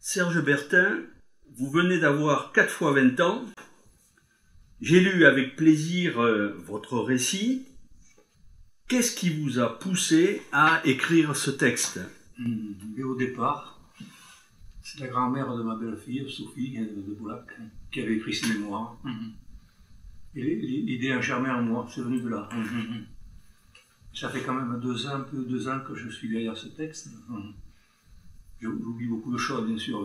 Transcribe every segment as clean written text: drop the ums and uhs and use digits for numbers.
Serge Bertin, vous venez d'avoir 4 fois 20 ans. J'ai lu avec plaisir votre récit. Qu'est-ce qui vous a poussé à écrire ce texte? Et au départ, c'est la grand-mère de ma belle-fille, Sophie de Boulac, qui avait écrit ses mémoires. Et l'idée a germé en moi, c'est venu de là. Ça fait quand même 2 ans, plus de 2 ans que je suis derrière ce texte. J'oublie beaucoup de choses, bien sûr,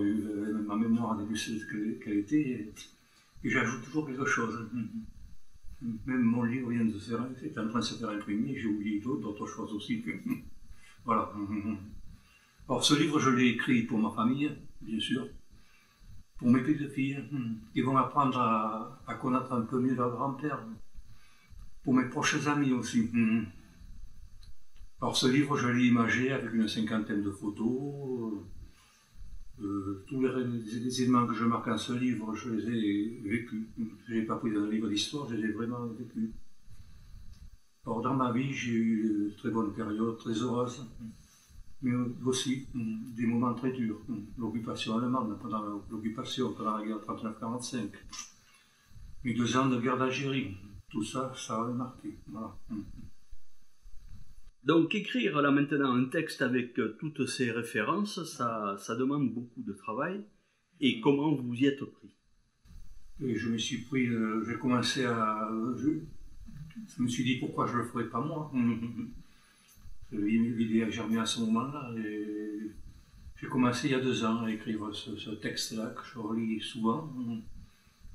ma mémoire n'est plus celle qu'elle était, et j'ajoute toujours quelque chose. Même mon livre est en train de se faire imprimer, j'ai oublié d'autres choses aussi. Voilà. Alors ce livre, je l'ai écrit pour ma famille, bien sûr, pour mes petites filles, qui vont apprendre à connaître un peu mieux leur grand-père, pour mes proches amis aussi. Alors ce livre, je l'ai imagé avec une 50aine de photos. Tous les éléments que je marque dans ce livre, je les ai vécus. Je n'ai pas pris dans un livre d'histoire, je les ai vraiment vécus. Alors dans ma vie, j'ai eu de très bonnes périodes, très heureuses, mais aussi des moments très durs. L'occupation allemande, pendant l'occupation, pendant la guerre 39-45. Mes 2 ans de guerre d'Algérie, tout ça, ça a marqué. Voilà. Donc écrire là maintenant un texte avec toutes ces références, ça demande beaucoup de travail. Et comment vous y êtes pris? Et je me suis pris, j'ai commencé à... Je me suis dit pourquoi je ne le ferais pas moi. L'idée a germé à ce moment-là. J'ai commencé il y a 2 ans à écrire ce texte-là que je relis souvent,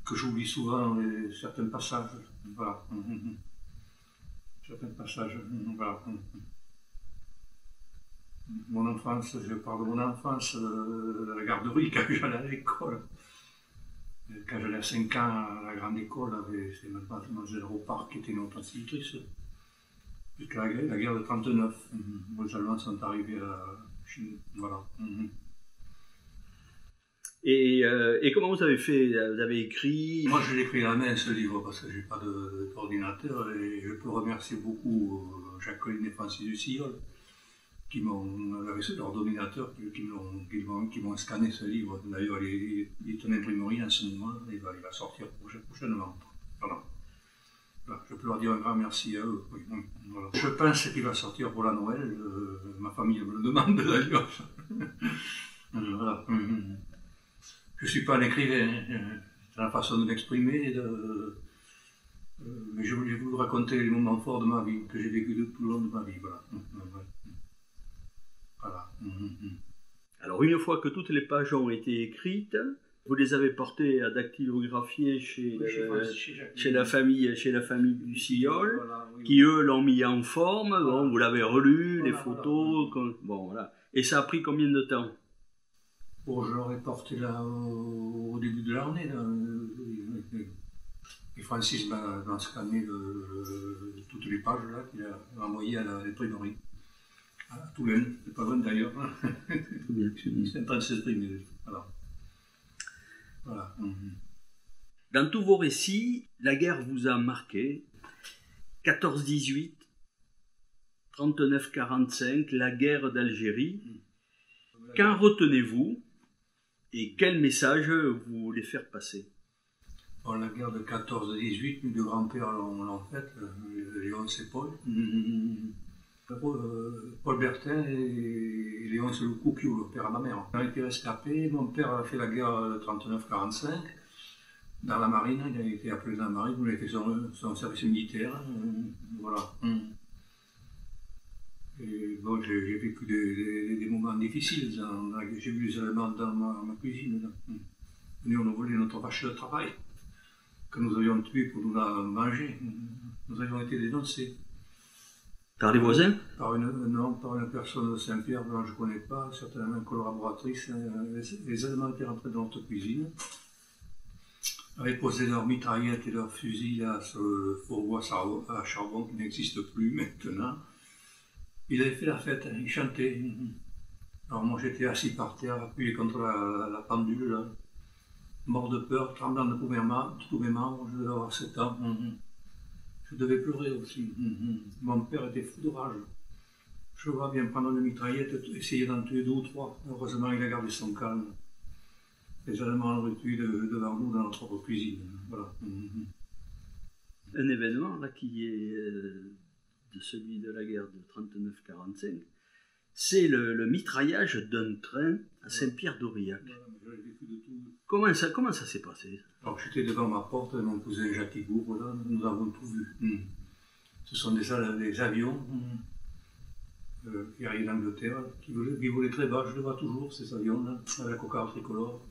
que j'oublie souvent certains passages. Voilà. Certains passages. Voilà. Mon enfance, je parle de mon enfance, la garderie, quand j'allais à l'école. Quand j'allais à 5 ans à la grande école, c'était Mademoiselle Ropard qui était notre institutrice. Jusqu'à la guerre de 39, les Allemands sont arrivés à Chine. Voilà. Et comment vous avez fait? Vous avez écrit? Moi, je l'ai écrit à la main, ce livre, parce que je n'ai pas d'ordinateur. Et je peux remercier beaucoup Jacqueline et Francis Dussillol, qui m'ont, avec leur ordinateur, qui m'ont scanné ce livre. D'ailleurs, il est en imprimerie en ce moment, il va sortir prochainement. Voilà. Voilà. Je peux leur dire un grand merci à eux. Oui. Voilà. Je pense qu'il va sortir pour la Noël. Ma famille me le demande d'ailleurs. Voilà. Je ne suis pas un écrivain, c'est la façon de m'exprimer, mais je voulais vous raconter les moments forts de ma vie, que j'ai vécu tout le long de ma vie. Voilà. Voilà. Alors une fois que toutes les pages ont été écrites, vous les avez portées à dactylographier chez la famille Dussillol, voilà, oui, qui eux l'ont mis en forme, voilà. Bon, vous l'avez relu, voilà, les photos, voilà. Bon voilà. Et ça a pris combien de temps? Bon, je l'aurais porté là au début de l'année. Et Francis m'a scanné toutes les pages là qu'il a envoyées à l'imprimerie. À Toulaine, c'est pas loin d'ailleurs. C'est en train de s'exprimer. Voilà. Voilà. Dans tous vos récits, la guerre vous a marqué. 14-18, 39-45, la guerre d'Algérie. Qu'en retenez-vous et quel message vous voulez faire passer? Bon, la guerre de 14-18, mes 2 grands-pères l'ont faite, Léonce et Paul. Paul Bertin et Léonce Loucouquiou, le père à ma mère. On a été rescapés. Mon père a fait la guerre de 39-45 dans la marine. Il a été appelé dans la marine, il a fait son service militaire. Voilà. Et bon, j'ai vécu des moments difficiles. J'ai vu les Allemands dans ma cuisine. Nous, on a volé notre vache de travail, que nous avions tuée pour nous la manger. Nous avions été dénoncés. Par les voisins? Non, par une personne de Saint-Pierre, dont je ne connais pas, certainement une collaboratrice. Les Allemands étaient rentrés dans notre cuisine, avaient posé leurs mitraillettes et leurs fusils là, sur le fourbois à charbon qui n'existe plus maintenant. Ils avaient fait la fête, ils chantaient. Alors moi j'étais assis par terre, appuyé contre la pendule, là, mort de peur, tremblant de tous mes membres, je devais avoir 7 ans. Je devais pleurer aussi. Mon père était fou de rage. Je le vois bien prendre une mitraillette, essayer d'en tuer 2 ou 3. Heureusement, il a gardé son calme. Les Allemands l'auraient tué devant nous dans notre propre cuisine. Voilà. Un événement là qui est de celui de la guerre de 39-45, c'est le mitraillage d'un train à Saint-Pierre-d'Aurillac. Comment ça s'est passé? Alors j'étais devant ma porte, mon cousin Jacques Igour, là, nous avons tout vu. Ce sont des avions qui arrivent d'Angleterre, qui volaient très bas, je le vois toujours, ces avions-là, avec la cocarde tricolore.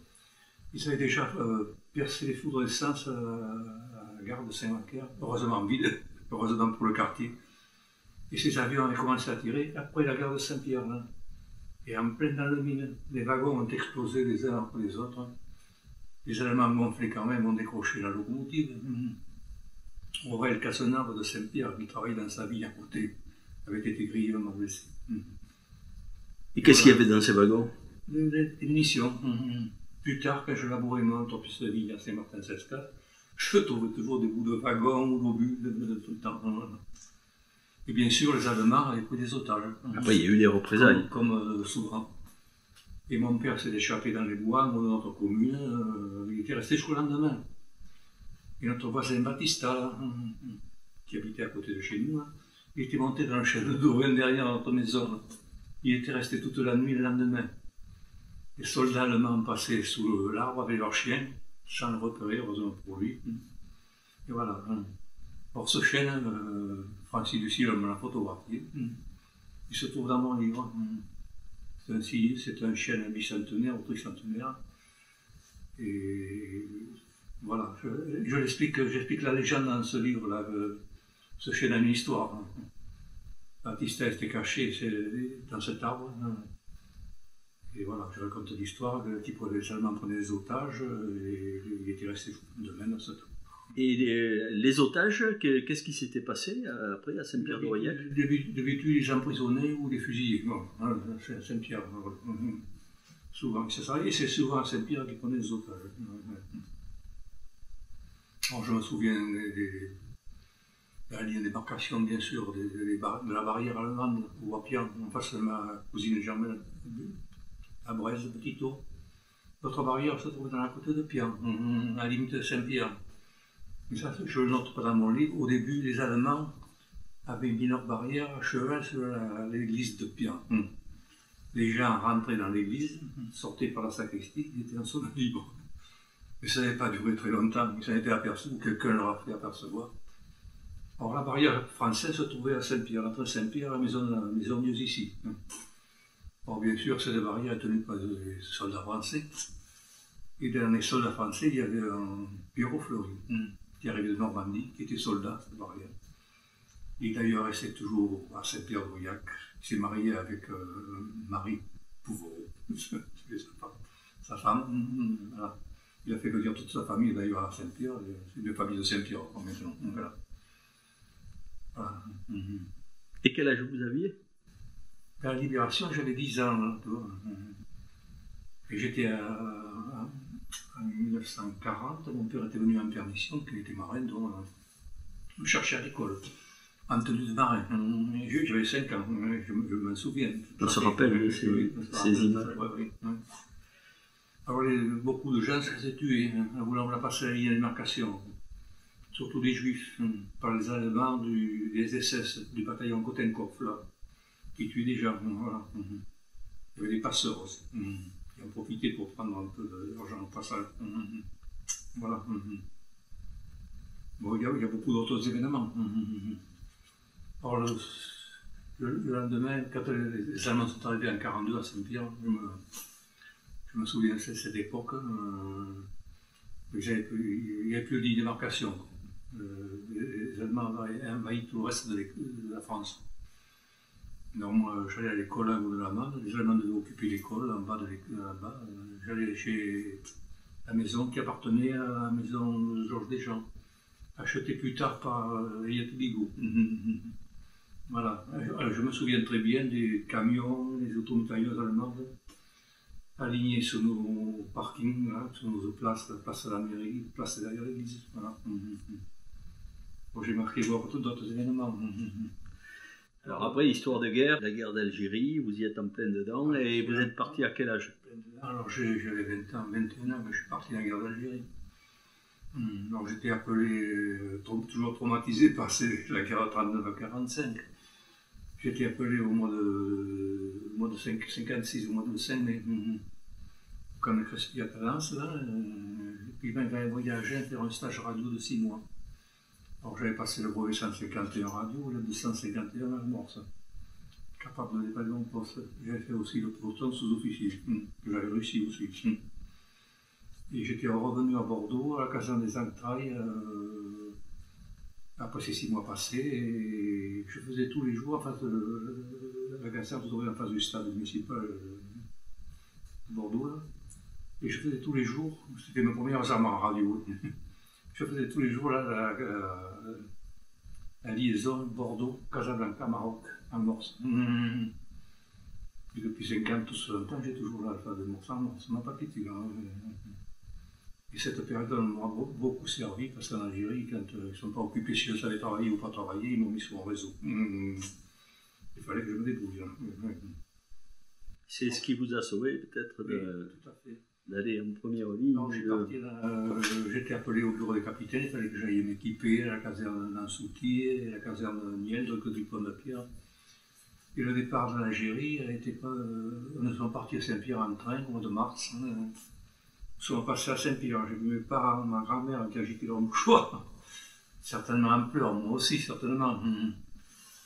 Ils avaient déjà percé les foudres d'essence à la gare de Saint-Macaire, heureusement vide, heureusement pour le quartier. Et ces avions avaient commencé à tirer après la gare de Saint-Pierre. Là. Et en plein dans le mine, les wagons ont explosé les uns après les autres. Les Allemands gonflés quand même ont décroché la locomotive. Aurel Cassenard de Saint-Pierre, qui travaille dans sa vie à côté, avait été grièvement blessé. Et qu'est-ce qu'il y avait dans ces wagons? Des munitions. Plus tard, quand je labourais mon entreprise de vie à Saint-Martin-Sescas, je trouvais toujours des bouts de wagons ou d'obus tout le temps. Et bien sûr, les Allemands avaient pris des otages. Après, il y a eu des représailles. Comme souvent. Et mon père s'est échappé dans les bois, dans notre commune. Il était resté jusqu'au lendemain. Et notre voisin Battista, là, qui habitait à côté de chez nous, là, il était monté dans le chêne de Dorin derrière notre maison. Là. Il était resté toute la nuit le lendemain. Les soldats allemands passaient sous l'arbre avec leurs chiens, sans le repérer, heureusement pour lui. Et voilà. Or, ce chêne, Francis Lucille me l'a photographié. Il se trouve dans mon livre. C'est un chêne bicentenaire ou tricentenaire. Et voilà, j'explique la légende dans ce livre-là. Ce chêne a une histoire. Baptista était caché dans cet arbre. Et voilà, je raconte l'histoire. Les Allemands prenaient des otages et il était resté demain dans cet arbre. Et les otages, qu'est-ce qui s'était passé après à Saint-Pierre-d'Aurillac? D'habitude, ils les emprisonnaient ou les fusillés. Bon, c'est à Saint-Pierre. Souvent, et c'est souvent à Saint-Pierre qu'ils prenaient des otages. Alors, je me souviens de la ligne de démarcation, bien sûr, de la barrière allemande ou à Pian, en face de ma cousine Germaine, à Brest, Petito. Notre barrière se trouvait dans la côte de Pian, à la limite de Saint-Pierre. Et ça, je le note pas dans mon livre. Au début, les Allemands avaient mis leur barrière à cheval sur l'église de Pian. Les gens rentraient dans l'église, sortaient par la sacristie, ils étaient en zone libre. Mais ça n'avait pas duré très longtemps, ils s'en étaient aperçus, ou quelqu'un leur a fait apercevoir. Or, la barrière française se trouvait à Saint-Pierre, entre Saint-Pierre et la maison Dieu ici. Or, bien sûr, cette barrière est tenue par des soldats français. Et dans les soldats français, il y avait un Pierrot Fleury, qui arrivait de Normandie, qui était soldat à cette barrière. Il d'ailleurs restait toujours à Saint-Pierre-d'Aurillac. Il s'est marié avec Marie Pouveau, sa femme. Voilà. Il a fait venir toute sa famille d'ailleurs à Saint-Pierre, c'est une famille de Saint-Pierre maintenant. Voilà. Voilà. Et quel âge vous aviez? À la Libération, j'avais 10 ans. Là, et j'étais en 1940, mon père était venu en permission, qu'il était marin, donc me cherchait à l'école, en tenue de marin. J'avais 5 ans, je m'en souviens. On se rappelle de ces images. Oui. Alors beaucoup de gens se faisaient tuer en voulant la passer la ligne de démarcation, surtout des juifs, par les Allemands des SS, du bataillon Kotenkopf, là, qui tuaient des gens. Voilà. Il y avait des passeurs aussi. Qui ont profité pour prendre un peu d'argent au passage. Voilà. Bon, il y a beaucoup d'autres événements. Alors, le lendemain, quand les Allemands sont arrivés en 1942 à Saint-Pierre, je me souviens de cette époque, il n'y avait plus de ligne de démarcation. Les Allemands avaient envahi tout le reste de la France. Donc moi, j'allais à l'école à bout de la main, les Allemands devaient occuper l'école en bas de là-bas. J'allais chez la maison qui appartenait à la maison de Georges Deschamps, achetée plus tard par Eliette Bigot. Voilà. Alors, je me souviens très bien des camions, des automitrailleuses allemandes alignés sur nos parkings, là, sur nos places, la place de la mairie, la place derrière l'église. Voilà. Bon, j'ai marqué beaucoup d'autres événements. Alors après, histoire de guerre, la guerre d'Algérie, vous y êtes en plein dedans, et vous êtes parti à quel âge? Alors j'avais 20 ans, 21 ans, mais je suis parti dans la guerre d'Algérie. Donc j'étais appelé, toujours traumatisé par la guerre de 39 à 45. J'étais appelé au mois de 56, au mois de 5 mai, quand le Crespi à Talence, là, et puis ben, il va voyager faire un stage radio de 6 mois. Alors j'avais passé le brevet 151 radio, le 251 à Morse, capable de dépanner mon poste. J'avais fait aussi le peloton sous-officier, que j'avais réussi aussi. Et j'étais revenu à Bordeaux, à la caserne des Entrailles, après ces 6 mois passés, et je faisais tous les jours en face de la caserne, vous aurez en face du stade municipal de Bordeaux, là. Et je faisais tous les jours, c'était mes premières armes en radio, je faisais tous les jours là, la liaison Bordeaux-Casablanca, Maroc, en Morse. Et depuis 5 ans, tout ce temps, j'ai toujours là, de Morse en Morse, ça m'a pas quitté. Et cette période m'a beaucoup servi, parce qu'en Algérie, quand ils ne sont pas occupés si je savais travailler ou pas travailler, ils m'ont mis sur mon réseau. Il fallait que je me débrouille. C'est ce qui vous a sauvé, peut-être, tout à fait. D'aller en première ligne. J'étais appelé au bureau des capitaines, il fallait que j'aille m'équiper à la caserne d'Ansouti, à la caserne de Niel, donc du Pont de Pierre. Et le départ de l'Algérie, nous sommes partis à Saint-Pierre en train au mois de mars. Nous sommes passés à Saint-Pierre, j'ai vu mes parents, ma grand-mère qui agitait leur mouchoir, certainement en pleurs, moi aussi certainement.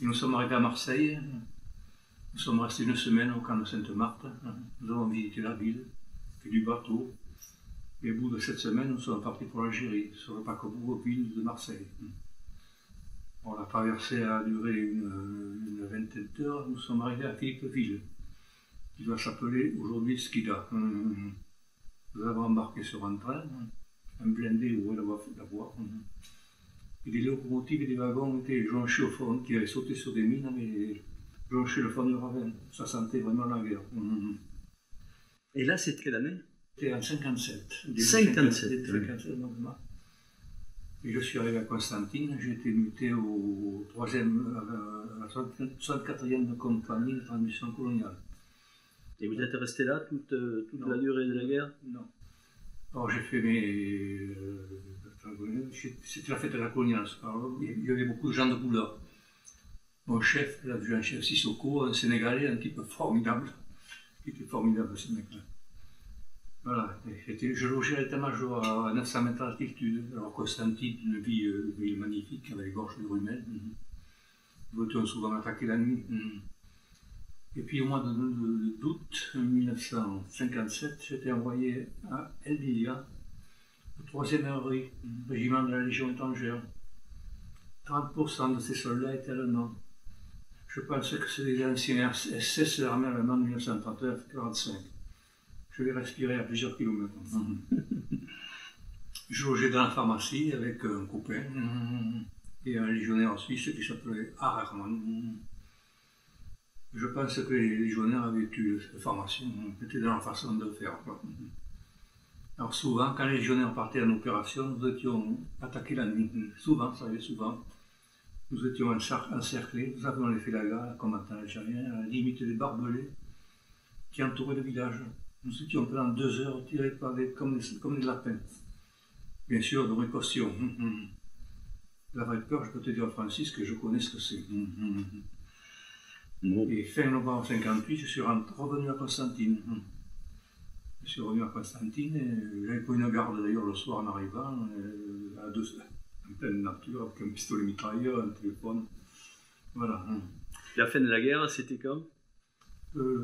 Et nous sommes arrivés à Marseille, nous sommes restés 1 semaine au camp de Sainte-Marthe, nous avons visité la ville, fait du bateau, et au bout de cette semaine, nous sommes partis pour l'Algérie, sur le paquebot ville de Marseille. Bon, la traversée a duré une vingtaine d'heures, nous sommes arrivés à Philippeville, qui doit s'appeler aujourd'hui Skida. Nous avons embarqué sur un train, un blindé ouvrait la voie. Et les locomotives et les wagons étaient jonchés au fond, qui avaient sauté sur des mines, mais jonchés le fond du ravin. Ça sentait vraiment la guerre. Et là, c'était quelle année? C'était en 57. 57. 57, normalement. Et je suis arrivé à Constantine, j'ai été muté au 3e, à la 64e compagnie de transmission coloniale. Et vous êtes resté là toute la durée de la guerre? Non. Alors j'ai fait c'était la fête de la coloniale. Il y avait beaucoup de gens de couleur. Mon chef, l'adjudant-chef Sissoko, un Sénégalais, un type formidable. Il était formidable ce mec-là. Voilà, je logeais à l'état-major à 900 mètres d'altitude. Alors Constantine, une ville magnifique avec les gorges de Rumel. Nous étions souvent attaqués la nuit. Et puis au mois d'août 1957, j'étais envoyé à El Bilia, au 3e régiment de la Légion étrangère. 30% de ces soldats étaient allemands. Je pense que c'est les anciens SS de l'armée allemande de 1939-1945. Je l'ai respiré à plusieurs kilomètres. Je logeais dans la pharmacie avec un copain et un légionnaire suisse qui s'appelait Harerman. Je pense que les légionnaires avaient eu cette formation, c'était dans la façon de faire. Alors souvent, quand les légionnaires partaient en opération, nous étions attaqués la nuit. Souvent, ça arrivait souvent. Nous étions encerclés, nous avions les Félagas, combattants algériens, à la limite des barbelés qui entouraient le village. Nous étions pendant 2 heures tirés comme des lapins. Bien sûr, nous récossions. La vraie peur, je peux te dire, Francis, que je connais ce que c'est. Et fin novembre 1958, je suis revenu à Constantine. Je suis revenu à Constantine et j'avais pris une garde d'ailleurs le soir en arrivant, en pleine nature, avec un pistolet mitrailleur, un téléphone. Voilà. La fin de la guerre, c'était quand?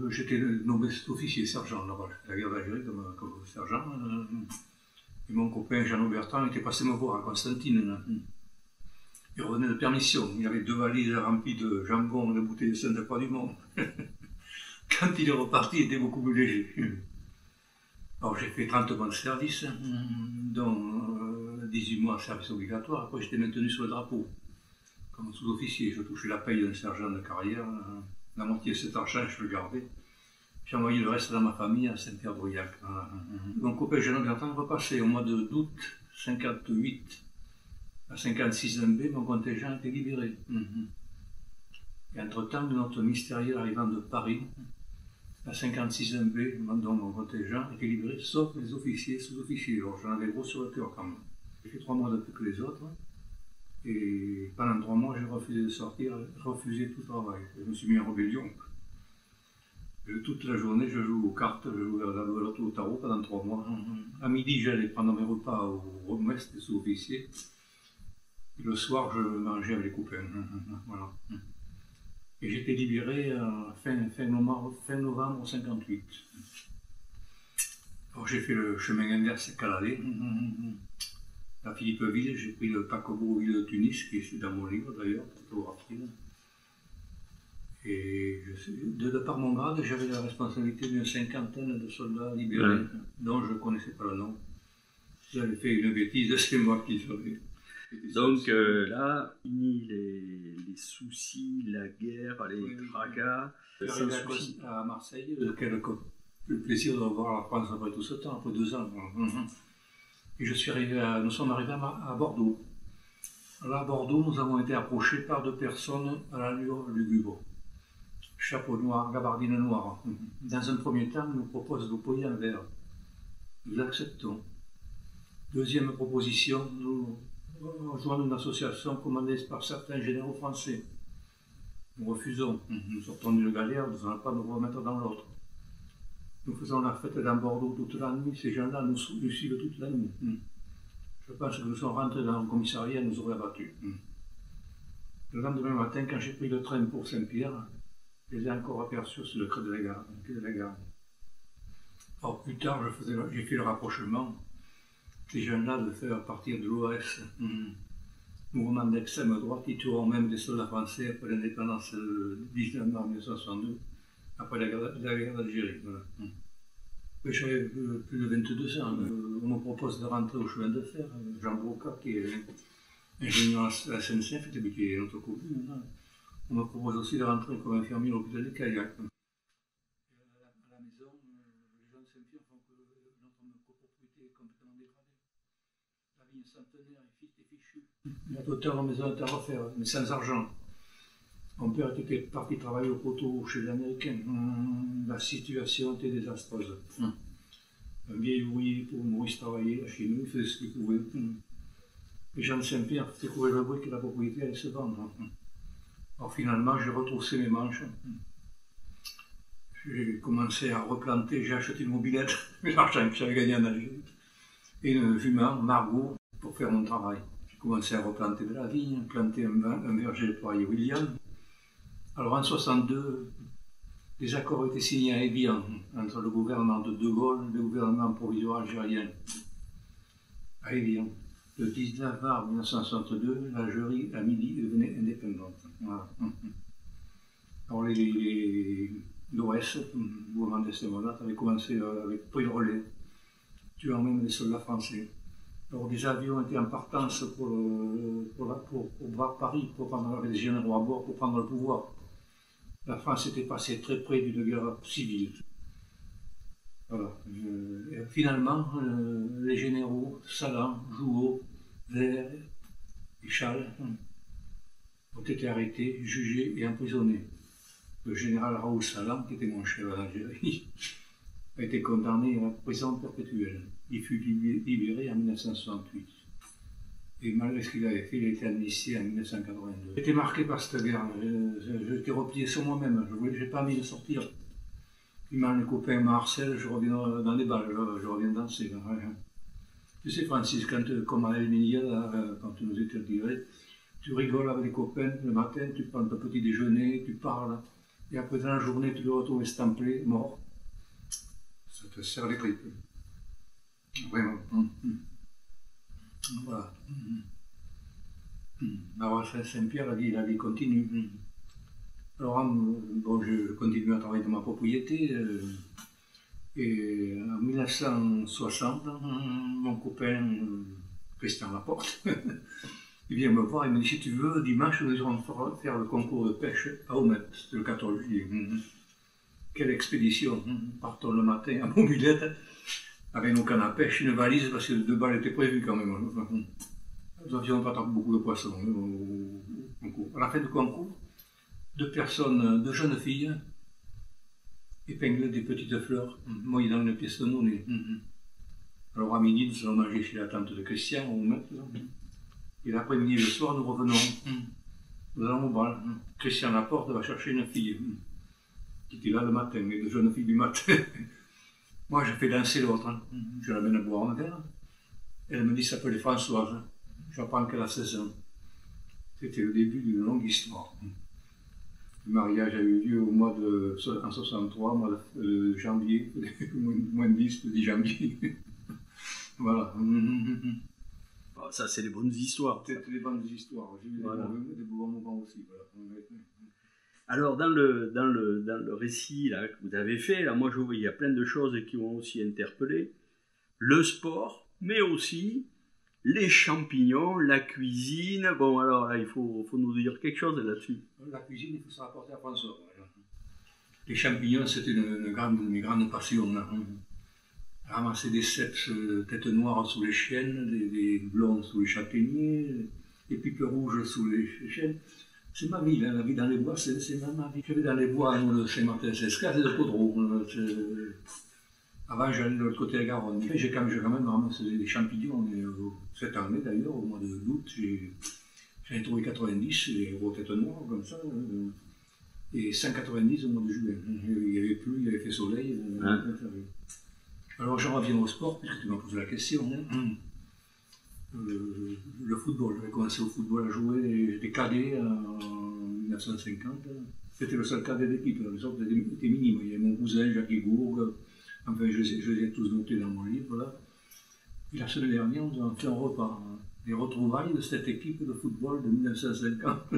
J'étais nommé officier sergent là-bas. La guerre d'Algérie comme sergent. Et mon copain Jean Bertrand était passé me voir à Constantine. Il revenait de permission. Il avait 2 valises remplies de jambon et de bouteilles de Sainte-Croix du Mont. Quand il est reparti, il était beaucoup plus léger. Alors j'ai fait 30 mois de service, dont 18 mois de service obligatoire. Après j'étais maintenu sur le drapeau. Comme sous-officier, je touchais la paye d'un sergent de carrière. La moitié de cet argent, je le gardais. J'ai envoyé le reste dans ma famille à Saint-Pierre-de-Rouillac. Mon copain Jean Bertrand repassé au mois d'août 58 à 56 MB, mon contingent était libéré. Et entre-temps, notre mystérieux arrivant de Paris La 56e B, dont mon contingent, était libéré, sauf les officiers, sous-officiers. Alors j'en avais gros sur le cœur quand même. J'ai fait 3 mois de plus que les autres. Et pendant 3 mois, j'ai refusé de sortir, refusé tout travail. Je me suis mis en rébellion. Toute la journée, je joue aux cartes, je joue à la loto, au tarot pendant 3 mois. À midi, j'allais prendre mes repas au mess des sous-officiers. Et le soir, je mangeais avec les copains. Voilà. Et j'étais libéré fin novembre 58. Alors j'ai fait le chemin inverse Calalé. À Philippeville, j'ai pris le paquebot Ville de Tunis, qui est dans mon livre d'ailleurs, photographié. Et de par mon grade, j'avais la responsabilité d'une 50aine de soldats libérés, dont je ne connaissais pas le nom. J'avais fait une bêtise, c'est moi qui savais. Donc là, fini les soucis, la guerre, les tracas. À Marseille, le plaisir de revoir la France après tout ce temps, après 2 ans. Et nous sommes arrivés à Bordeaux. Là, à Bordeaux, nous avons été approchés par 2 personnes à l'allure lugubre. Chapeau noir, gabardine noire. Dans un premier temps, ils nous proposent de payer un verre. Nous acceptons. Deuxième proposition, nous rejoindre une association commandée par certains généraux français. Nous refusons. Nous sortons d'une galère, nous n'allons pas nous remettre dans l'autre. Nous faisons la fête dans Bordeaux toute la nuit. Ces gens-là nous suivent toute la nuit. Je pense que nous sommes rentrés dans le commissariat et nous auraient abattus. Le lendemain matin, quand j'ai pris le train pour Saint-Pierre, je les ai encore aperçus sur le quai de la gare. Or, plus tard, j'ai fait le rapprochement. Ces jeunes-là de faire partir de l'OS, mouvement d'extrême droite, qui tueront même des soldats français après l'indépendance du 19 mars 1962, après la guerre d'Algérie. Voilà. J'avais plus de 22 ans. On me propose de rentrer au chemin de fer. Jean Broca, qui est ingénieur à la SNCF, qui est notre commune. On me propose aussi de rentrer comme infirmier à l'hôpital de Caillac. À la maison, les gens de Saint-Pierre font que notre copropriété est complètement dégradée. La vigne centenaire est fichue. La totale en maison est à refaire, mais sans argent. Mon père était parti travailler au poteau chez les Américains. La situation était désastreuse. Un vieil ouvrier pour Maurice travailler chez nous, il faisait ce qu'il pouvait. Les gens de Saint-Pierre découvraient le bruit que la propriété allait se vendre. Alors finalement, j'ai retroussé mes manches. J'ai commencé à replanter, j'ai acheté une mobilette, l'argent que j'avais gagné en Algérie, et une jument, Margot, pour faire mon travail. J'ai commencé à replanter de la vigne, planter un verger pour William. Alors en 1962, les accords étaient signés à Évian entre le gouvernement de De Gaulle et le gouvernement provisoire algérien. À Évian. Le 19 mars 1962, l'Algérie, à midi, devenait indépendante. Voilà. Alors l'OS, le mouvement d'extrême droite, avait commencé avec pris le relais, tuant même les soldats français. Alors des avions étaient en partance pour voir Paris, pour prendre avec des généraux à bord, pour prendre le pouvoir. La France était passée très près d'une guerre civile. Voilà. Et finalement, les généraux Salan, Jouot, Vert et Chal ont été arrêtés, jugés et emprisonnés. Le général Raoul Salan, qui était mon chef en Algérie, a été condamné à la prison perpétuelle. Il fut libéré en 1968. Et malgré ce qu'il avait fait, il a été amnistié en 1982. J'étais marqué par cette guerre. J'étais replié sur moi-même. Je n'ai pas envie de sortir. Puis les copains m'harcèlent, je reviens dans les balles, je reviens danser. Tu sais, Francis, comme à l'Elminia, quand tu nous étais tirés, tu rigoles avec les copains le matin, tu prends ton petit déjeuner, tu parles, et après dans la journée, tu le retrouves estampé, mort. Ça te serre les tripes. Vraiment. Voilà. Alors, Saint-Pierre, la vie continue. Alors, bon, je continue à travailler dans ma propriété. Et en 1960, mon copain, Christian Laporte, il vient me voir, il me dit, si tu veux, dimanche, nous allons faire le concours de pêche à Omet, le 14 juillet. Quelle expédition. Partons le matin à mobilette, avec nos cannes à pêche, une valise, parce que 2 balles étaient prévues quand même. Nous avions pas beaucoup de poissons au concours. À la fin du concours, 2 jeunes filles, épinglait des petites fleurs, moyennant une pièce de monnaie. Alors à midi, nous allons manger chez la tante de Christian, au maître. Et l'après-midi et le soir, nous revenons. Nous allons au bal. Christian Laporte va chercher une fille qui était là le matin, les deux jeunes filles du matin. Moi, je fais danser l'autre. Je l'amène à boire un verre. Elle me dit ça s'appelait Françoise. J'apprends qu'elle a 16 ans. C'était le début d'une longue histoire. Le mariage a eu lieu en 63, mois de janvier, moins 10, le 10 janvier. Voilà. Ça, c'est les bonnes histoires. C'est les bonnes histoires. J'ai eu des beaux moments aussi. Voilà. Alors, dans le récit là, que vous avez fait, là, moi, je vois il y a plein de choses qui m'ont aussi interpellé. Le sport, mais aussi les champignons, la cuisine. Bon, alors là, il faut nous dire quelque chose là-dessus. La cuisine, il faut se rapporter à François. Les champignons, c'était une de mes grandes passions. Là. Ramasser des cèpes têtes noires sous les chênes, des blonds sous les châtaigniers, des pipes rouges sous les chênes. C'est ma vie, hein, la vie dans les bois, c'est ma vie. Je vais dans les bois, de Saint-Martin-Sescas et de Caudron. Avant, j'allais de l'autre côté de la Garonne. J'ai quand même ramassé des champignons. Cette année, d'ailleurs, au mois d'août, j'en ai trouvé 90, des gros têtes noires, comme ça. Et 190 au mois de juin. Il y avait plu, il y avait fait soleil. Alors, j'en reviens au sport, puisque tu m'as posé la question. Le football, j'avais commencé au football à jouer, j'étais cadet en 1950. C'était le seul cadet d'équipe, les autres étaient minimes. Il y avait mon cousin, Jacques Gourgue, enfin je les ai tous notés dans mon livre. Là. Et la semaine dernière, nous avons fait un repas, des retrouvailles de cette équipe de football de 1950.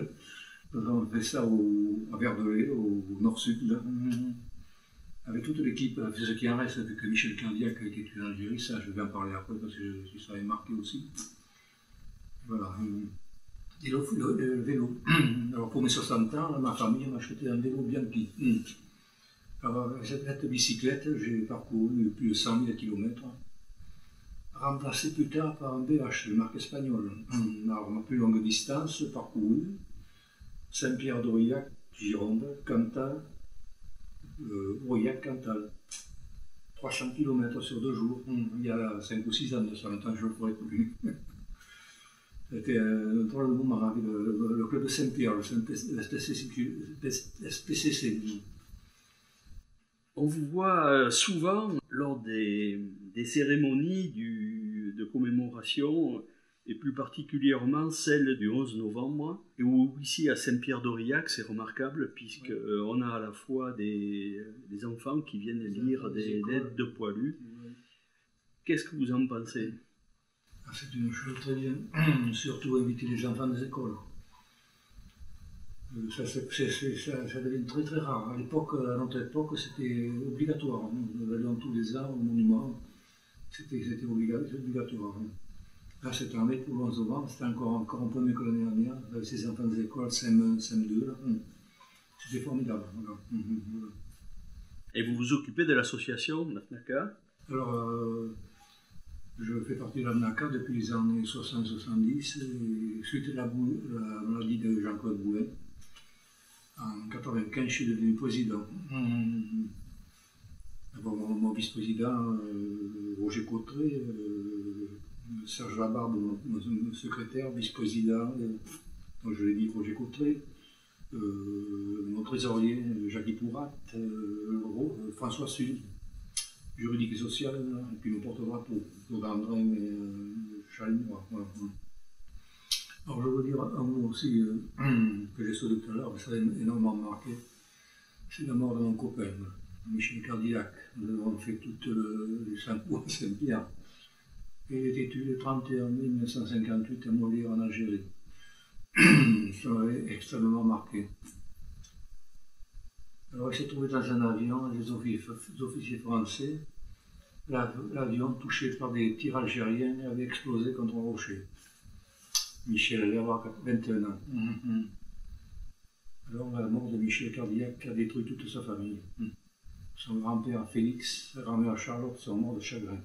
Nous avons fait ça à Verdelais, au nord-sud. Avec toute l'équipe, ce qui en reste, avec Michel Cardiac qui était en Algérie, ça je vais en parler après parce que ça avait marqué aussi. Voilà. Et le vélo. Alors pour mes 60 ans, ma famille m'a acheté un vélo Bianchi. Alors avec cette bicyclette, j'ai parcouru plus de 100 000 km, remplacé plus tard par un BH de marque espagnole. Alors ma plus longue distance parcourue, Saint-Pierre-d'Aurillac, Gironde, Cantal, Aurillac-Cantal. 300 km sur 2 jours. Il y a 5 ou 6 ans de ça, maintenant je ne le ferai plus. C'était un drôle de moment avec le club de Saint-Pierre, le SPCC. On vous voit souvent lors des cérémonies de commémoration, et plus particulièrement celle du 11 novembre, et où ici à Saint-Pierre-d'Aurillac, c'est remarquable, puisqu'on a à la fois des enfants qui viennent lire des lettres de poilus. Qu'est-ce que vous en pensez? C'est une chose très bien, surtout inviter les enfants des écoles. Ça devient très très rare. À notre époque, c'était obligatoire. Nous allions tous les ans au monument, c'était obligatoire. Là, cette année, pour le 11 novembre, c'était encore un peu mieux que l'année dernière, avec ces enfants des écoles, CM1, CM2. C'était formidable. Voilà. Et vous vous occupez de l'association NAFNACA? Alors, je fais partie de la NACA depuis les années 60-70, suite à la maladie de Jean-Claude Bouin. En 1995, je suis devenu président. D'abord, mon vice-président, Roger Cotteret, Serge Labarbe, mon secrétaire, vice-président, donc je l'ai dit, Roger Cotteret, mon trésorier, Jacques Pourat, François Sud, juridique et social, et puis mon porte-drapeau, Claude Andrin et Chalinois. Voilà. Alors je veux dire un mot aussi que j'ai sauté tout à l'heure, ça a énormément marqué, c'est la mort de mon copain, Michel Cardiac. Nous avons fait toutes les 5 mois à Saint-Pierre. Il était tué le 31 mai 1958 à Molière en Algérie. Ça m'avait extrêmement marqué. Alors il s'est trouvé dans un avion, les officiers français. L'avion, touché par des tirs algériens, avait explosé contre un rocher. Michel allait avoir 21 ans. Alors la mort de Michel Cardiac a détruit toute sa famille. Son grand-père Félix, sa grand-mère Charlotte sont morts de chagrin.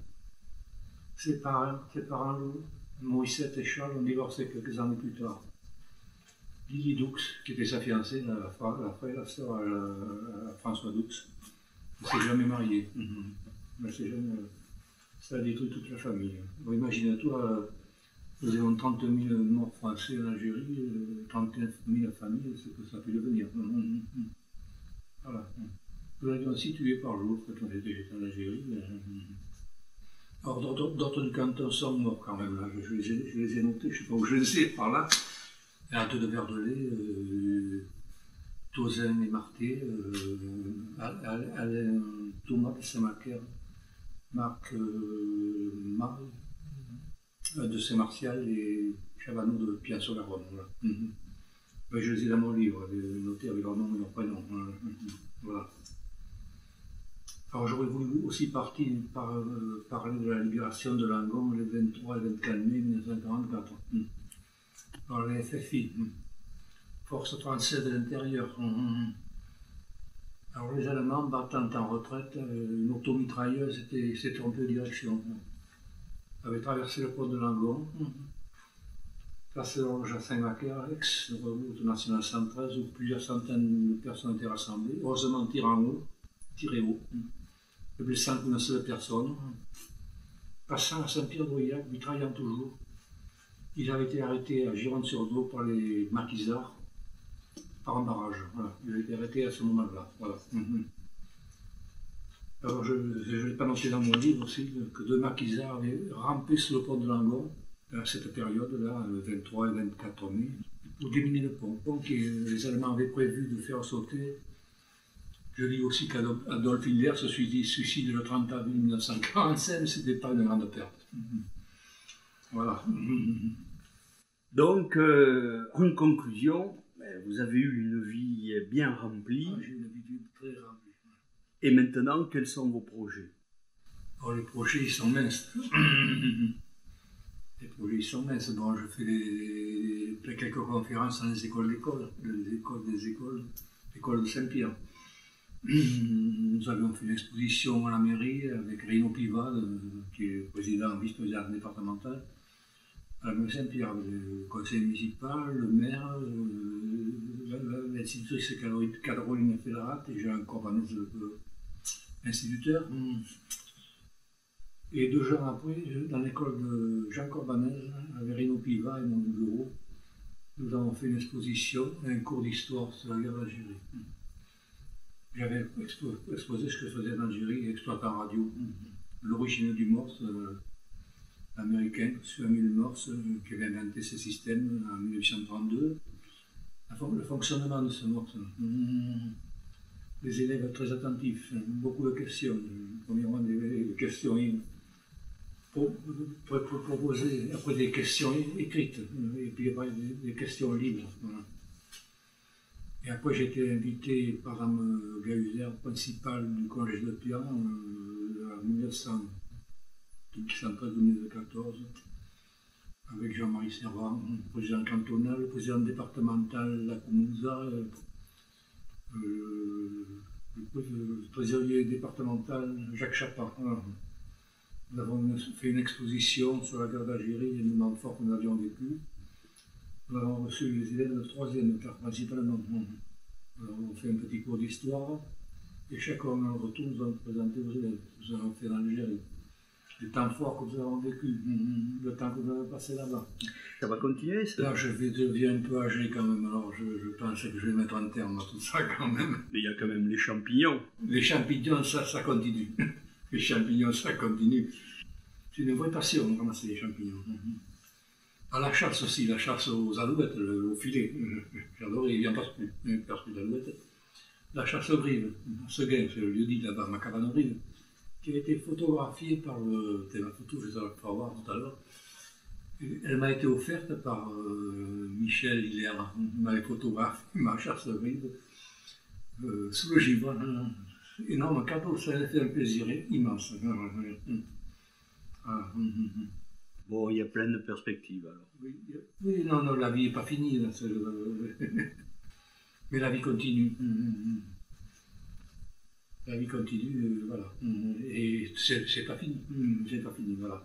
Ses parents, Moïsette et Charles, ont divorcé quelques années plus tard. Lily Doux, qui était sa fiancée, la sœur à François Doux, Il ne s'est jamais marié. Ça a détruit toute la famille. Bon, imagine-toi, nous avons 30 000 morts français en Algérie, 39 000 familles, c'est que ça peut devenir. Voilà. Nous avions aussi tué par jour quand on était en Algérie. Alors d'autres du canton sont morts quand même, là. Je les ai notés, je ne sais pas où je les ai, par là. Hâte de Verdelais, Tozin et Marté, Alain Thomas de Saint-Macaire, Marc de Saint-Martial et Chavanot de Pian-sur-Garonne. Voilà. Ben, je les ai dans mon livre, notés avec leur nom et leur prénom. Voilà. Alors j'aurais voulu aussi parler de la libération de Langon le 23 et 24 mai 1944. Alors les FFI, Force 37 de l'intérieur. Alors les Allemands battant en retraite, une automitrailleuse s'est trompée de direction. Avait traversé le pont de Langon, passé l'Orge à Saint-Macaire, ex-route nationale 113 où plusieurs centaines de personnes étaient rassemblées, heureusement tiré haut, ne blessant qu'une seule personne. Passant à Saint-Pierre-de-Briac, mitraillant toujours, il avait été arrêté à Gironde-sur-Daux par les maquisards, par un barrage. Voilà. Il a été arrêté à ce moment-là. Voilà. Alors je n'ai pas noté dans mon livre aussi que 2 maquisards avaient rampé sur le pont de Langon à cette période-là, le 23 et 24 mai, pour déminer le pont. Pont que les Allemands avaient prévu de faire sauter. Je lis aussi qu'Adolf Hitler se suicide le 30 avril 1945, mais ce n'était pas une grande perte. Voilà. Donc, en conclusion, vous avez eu une vie bien remplie. J'ai une vie très remplie. Et maintenant, quels sont vos projets? Alors, les projets, ils sont minces. Les projets, ils sont minces. Bon, je fais quelques conférences dans les écoles l'école de Saint-Pierre. Nous avions fait une exposition à la mairie avec Rino Piva, qui est vice-président départemental, à la mairie Saint-Pierre, le conseil municipal, le maire, l'institutrice Caroline Fédérat et Jean Corbanez, instituteur. Et 2 jours après, dans l'école de Jean Corbanez, avec Rino Piva et mon bureau, nous avons fait une exposition, un cours d'histoire sur la guerre d'Algérie. J'avais exposé ce que faisait l'Algérie, exploitant radio, l'origine du morse américain, Samuel Morse, qui avait inventé ce système en 1832, le fonctionnement de ce morse. Les élèves très attentifs, beaucoup de questions. Premièrement, des questions proposer après des questions écrites, et puis après des questions libres. Voilà. Et après, j'ai été invité par Mme Gahuzer, principale du collège de Pian, en 1913-2014, avec Jean-Marie Servan, président cantonal, président départemental de la Comouza, le trésorier départemental Jacques Chapin. Nous avons fait une exposition sur la guerre d'Algérie et les moments forts que nous avions vécu. Nous avons reçu les élèves de 3e, principalement. Nous avons fait un petit cours d'histoire et chacun en retour nous avons présenté aux élèves. Nous avons fait en Algérie. Les temps forts que nous avons vécu, le temps que nous avons passé là-bas. Ça va continuer ça? Là, je deviens un peu âgé quand même, alors je pense que je vais mettre un terme à tout ça quand même. Mais il y a quand même les champignons. Les champignons, ça continue. Les champignons, ça continue. C'est une vraie passion de ramasser les champignons. À la chasse aussi, la chasse aux alouettes, au filet. J'adorais, il n'y a pas plus d'alouettes. La chasse aux grives, à Seguin, c'est le lieu-dit là-bas, ma cabane aux grives, qui a été photographiée par la photo, je vais la faire voir tout à l'heure. Elle m'a été offerte par Michel Hilaire. Il m'avait photographié ma chasse aux grives sous le givre. Énorme cadeau, ça a fait un plaisir immense. Voilà. Bon, il y a plein de perspectives alors. Oui, non, la vie n'est pas finie. Là, mais la vie continue. La vie continue, voilà. Et c'est pas fini. C'est pas fini, voilà.